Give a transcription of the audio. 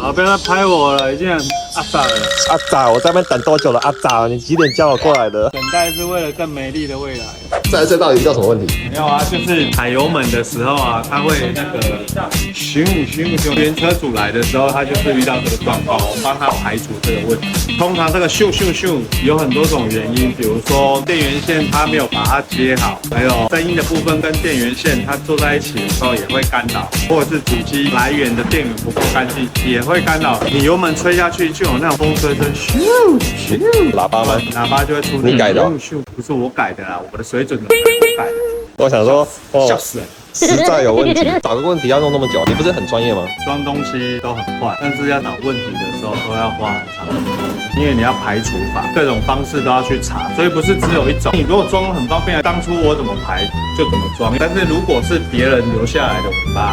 好，不要再拍我了，已经很阿杂了。阿杂，我在那边等多久了？阿杂，你几点叫我过来的？等待是为了更美丽的未来。这到底叫什么问题？没有啊，就是踩油门的时候啊，它会那个咻。原车主来的时候，他就是遇到这个状况，我帮他排除这个问题。通常这个咻有很多种原因，比如说电源线它没有把它接好，还有声音的部分跟电源线它坐在一起的时候也会干扰，或者是主机来源的电源不够干净也会干扰。你油门吹下去就有那种风吹声，咻，喇叭吗？喇叭就会出。你改的哦？不是我改的啦，我的水准改的。我想说，笑死人。实在有问题，找个问题要弄那么久，你不是很专业吗？装东西都很快，但是要找问题的时候都要花很长时间，因为你要排除法，各种方式都要去查，所以不是只有一种。你如果装很方便，当初我怎么排就怎么装。但是如果是别人留下来的尾巴，